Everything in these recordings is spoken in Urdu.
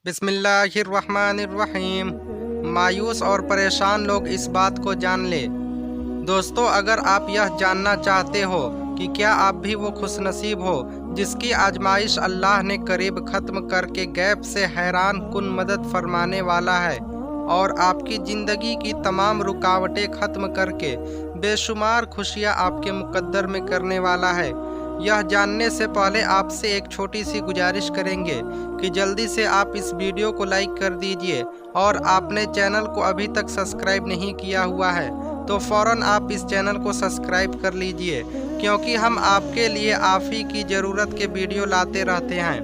بسم اللہ الرحمن الرحیم۔ مایوس اور پریشان لوگ اس بات کو جان لے۔ دوستو، اگر آپ یہ جاننا چاہتے ہو کہ کیا آپ بھی وہ خوش نصیب ہو جس کی آزمائش اللہ نے قریب ختم کر کے غیب سے حیران کن مدد فرمانے والا ہے اور آپ کی زندگی کی تمام رکاوٹیں ختم کر کے بے شمار خوشیاں آپ کے مقدر میں کرنے والا ہے، یہ جاننے سے پہلے آپ سے ایک چھوٹی سی گزارش کریں گے کہ جلدی سے آپ اس ویڈیو کو لائک کر دیجئے، اور آپ نے چینل کو ابھی تک سبسکرائب نہیں کیا ہوا ہے تو فوراً آپ اس چینل کو سبسکرائب کر لیجئے، کیونکہ ہم آپ کے لیے آپ ہی کی ضرورت کے ویڈیو لاتے رہتے ہیں۔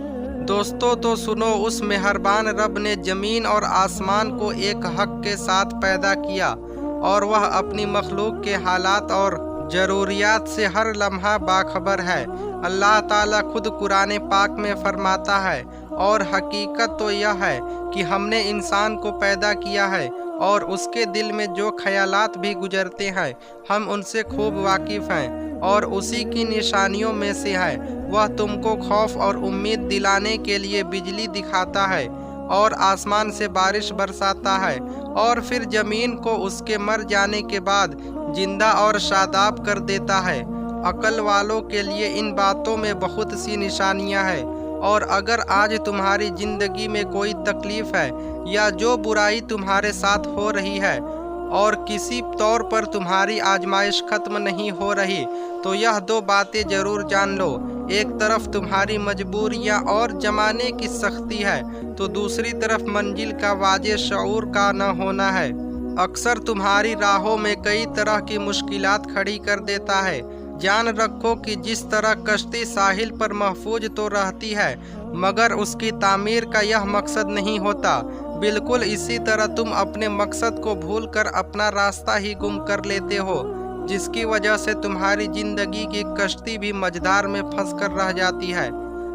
دوستو تو سنو، اس مہربان رب نے زمین اور آسمان کو ایک حق کے ساتھ پیدا کیا، اور وہ اپنی مخلوق کے حالات اور ضروریات سے ہر لمحہ باخبر ہے۔ اللہ تعالیٰ خود قرآن پاک میں فرماتا ہے، اور حقیقت تو یہ ہے کہ ہم نے انسان کو پیدا کیا ہے اور اس کے دل میں جو خیالات بھی گزرتے ہیں ہم ان سے خوب واقف ہیں، اور اسی کی نشانیوں میں سے ہے وہ تم کو خوف اور امید دلانے کے لیے بجلی دکھاتا ہے اور آسمان سے بارش برساتا ہے، اور پھر زمین کو اس کے مر جانے کے بعد زندہ اور شاداب کر دیتا ہے۔ عقل والوں کے لیے ان باتوں میں بہت سی نشانیاں ہیں، اور اگر آج تمہاری زندگی میں کوئی تکلیف ہے یا جو برائی تمہارے ساتھ ہو رہی ہے اور کسی طور پر تمہاری آزمائش ختم نہیں ہو رہی، تو یہ دو باتیں ضرور جان لو۔ ایک طرف تمہاری مجبوریاں اور زمانے کی سختی ہے تو دوسری طرف منزل کا واضح شعور کا نہ ہونا ہے۔ اکثر تمہاری راہوں میں کئی طرح کی مشکلات کھڑی کر دیتا ہے۔ جان رکھو کہ جس طرح کشتی ساحل پر محفوظ تو رہتی ہے مگر اس کی تعمیر کا یہ مقصد نہیں ہوتا، بالکل اسی طرح تم اپنے مقصد کو بھول کر اپنا راستہ ہی گم کر لیتے ہو، جس کی وجہ سے تمہاری زندگی کی کشتی بھی مجدار میں پھنس کر رہ جاتی ہے۔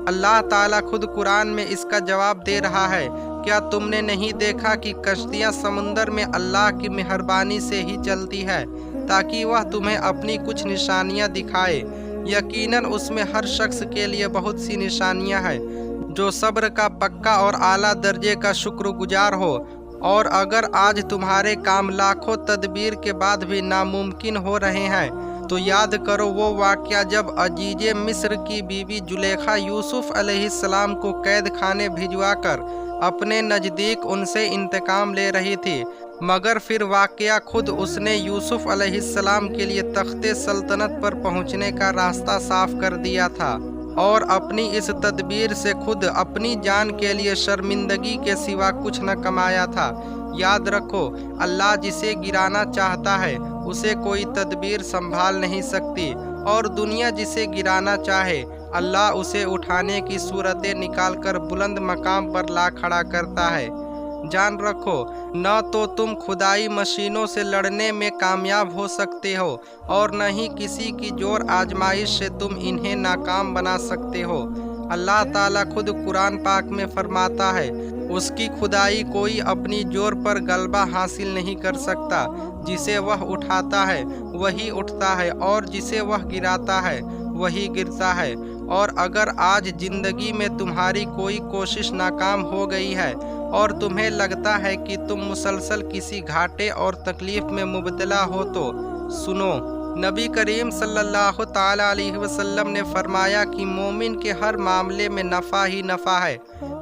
اللہ تعالیٰ خود قرآن میں اس کا جواب دے رہا ہے، کیا تم نے نہیں دیکھا کہ کشتیاں سمندر میں اللہ کی مہربانی سے ہی چلتی ہے تاکہ وہ تمہیں اپنی کچھ نشانیاں دکھائے؟ یقیناً اس میں ہر شخص کے لیے بہت سی نشانیاں ہیں جو صبر کا پکا اور اعلیٰ درجے کا شکر گزار ہو۔ اور اگر آج تمہارے کام لاکھوں تدبیر کے بعد بھی ناممکن ہو رہے ہیں تو یاد کرو وہ واقعہ جب عزیز مصر کی بیوی زلیخا یوسف علیہ السلام کو قید خانے بھجوا کر اپنے نزدیک ان سے انتقام لے رہی تھی، مگر پھر واقعہ خود اس نے یوسف علیہ السلام کے لیے تخت سلطنت پر پہنچنے کا راستہ صاف کر دیا تھا، اور اپنی اس تدبیر سے خود اپنی جان کے لیے شرمندگی کے سوا کچھ نہ کمایا تھا۔ یاد رکھو، اللہ جسے گرانا چاہتا ہے اسے کوئی تدبیر سنبھال نہیں سکتی، اور دنیا جسے گرانا چاہے اللہ اسے اٹھانے کی صورتیں نکال کر بلند مقام پر لا کھڑا کرتا ہے۔ جان رکھو، نہ تو تم خدائی مشینوں سے لڑنے میں کامیاب ہو سکتے ہو اور نہ ہی کسی کی زور آزمائش سے تم انہیں ناکام بنا سکتے ہو۔ اللہ تعالیٰ خود قرآن پاک میں فرماتا ہے، اس کی خدائی کوئی اپنی زور پر غلبہ حاصل نہیں کر سکتا، جسے وہ اٹھاتا ہے وہی اٹھتا ہے اور جسے وہ گراتا ہے وہی گرتا ہے۔ اور اگر آج زندگی میں تمہاری کوئی کوشش ناکام ہو گئی ہے اور تمہیں لگتا ہے کہ تم مسلسل کسی گھاٹے اور تکلیف میں مبتلا ہو تو سنو، نبی کریم صلی اللہ تعالیٰ علیہ وسلم نے فرمایا کہ مومن کے ہر معاملے میں نفع ہی نفع ہے۔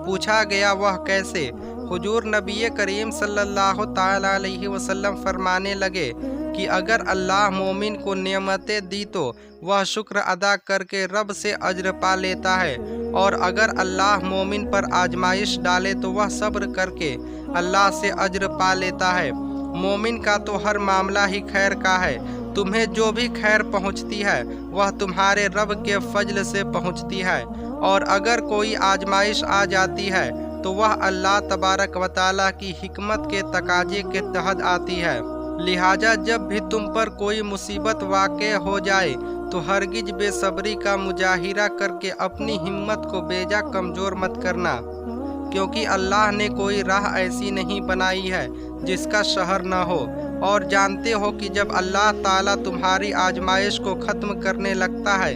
پوچھا گیا وہ کیسے؟ حضور نبی کریم صلی اللہ تعالیٰ علیہ وسلم فرمانے لگے کہ اگر اللہ مومن کو نعمتیں دی تو وہ شکر ادا کر کے رب سے اجر پا لیتا ہے، اور اگر اللہ مومن پر آزمائش ڈالے تو وہ صبر کر کے اللہ سے اجر پا لیتا ہے۔ مومن کا تو ہر معاملہ ہی خیر کا ہے، تمہیں جو بھی خیر پہنچتی ہے وہ تمہارے رب کے فضل سے پہنچتی ہے، اور اگر کوئی آزمائش آ جاتی ہے تو وہ اللہ تبارک و تعالیٰ کی حکمت کے تقاضے کے تحت آتی ہے۔ لہٰذا جب بھی تم پر کوئی مصیبت واقع ہو جائے تو ہرگز بے صبری کا مظاہرہ کر کے اپنی ہمت کو بیجا کمزور مت کرنا، کیونکہ اللہ نے کوئی راہ ایسی نہیں بنائی ہے جس کا شہر نہ ہو، اور جانتے ہو کہ جب اللہ تعالیٰ تمہاری آزمائش کو ختم کرنے لگتا ہے